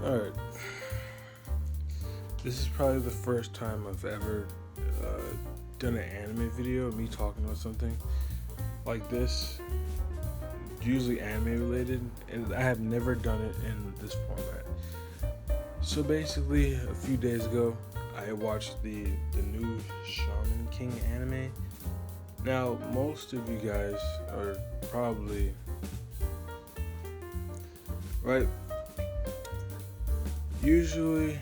Alright. This is probably the first time I've ever done an anime video of me talking about something like this. Usually anime related, and I have never done it in this format. So basically, a few days ago, I watched the new Shaman King anime. Now, most of you guys are probably right. Usually,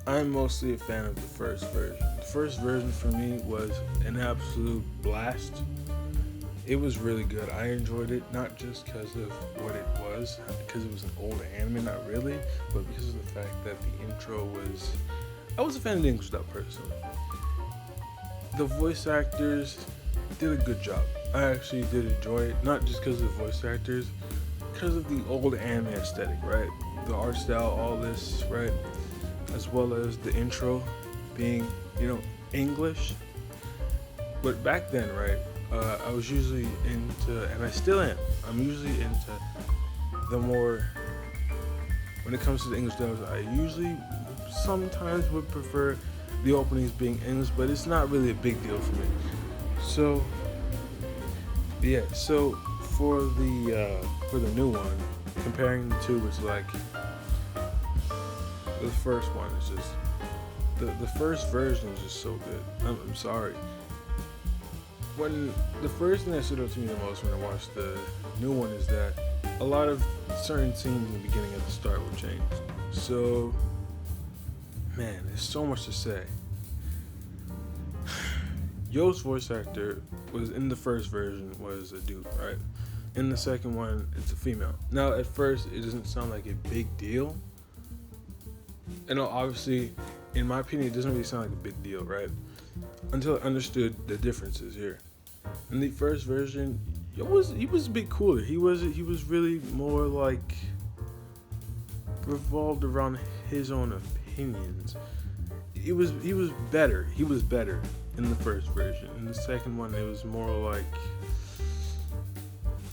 I'm mostly a fan of the first version. The first version for me was an absolute blast. It was really good. I enjoyed it, not just because of what it was, because it was an old anime, not really, but because of the fact that the intro was... I was a fan of the English dub, personally. The voice actors did a good job. I actually did enjoy it, not just because of the voice actors, because of the old anime aesthetic, right? The art style, all this, right? As well as the intro being, English. But back then, right, I was usually into, and I still am, I'm usually into the more, when it comes to the English dubs, I usually sometimes would prefer the openings being English, but it's not really a big deal for me. So, yeah, so for the new one, comparing the two, it's like, the first one is just, the first version is just so good. I'm sorry. When the first thing that stood out to me the most when I watched the new one is that a lot of certain scenes in the beginning at the start will change. So, man, there's so much to say. Yo's voice actor was in the first version was a dude, right? In the second one, it's a female. Now, at first, it doesn't sound like a big deal. And obviously, in my opinion, it doesn't really sound like a big deal, right? Until I understood the differences here. In the first version, he was a bit cooler. He was really more like revolved around his own opinions. He was better. He was better in the first version. In the second one, it was more like,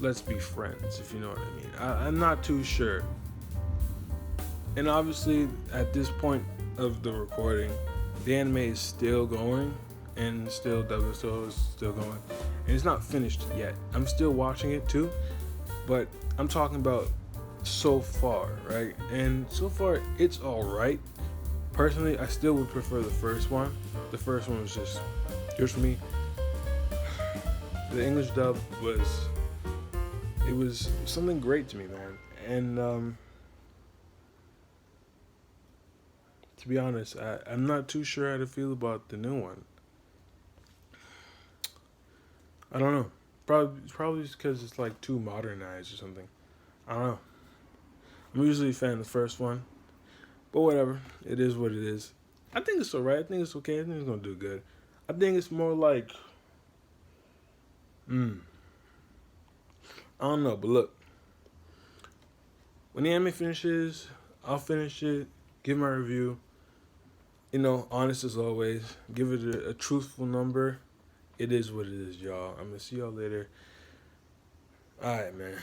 let's be friends, if you know what I mean. I'm not too sure. And obviously, at this point of the recording, the anime is still going, and still WSO is still going, and it's not finished yet. I'm still watching it too, but I'm talking about so far, right? And so far, it's alright. Personally, I still would prefer the first one. The first one was just, here's for me. The English dub was something great to me, man. And to be honest, I'm not too sure how to feel about the new one. I don't know. Probably just because it's like too modernized or something. I don't know. I'm usually a fan of the first one, but whatever. It is what it is. I think it's alright. I think it's okay. I think it's gonna do good. I think it's more like, I don't know. But look, when the anime finishes, I'll finish it, give my review. Honest as always. Give it a truthful number. It is what it is, y'all. I'm gonna see y'all later. Alright, man.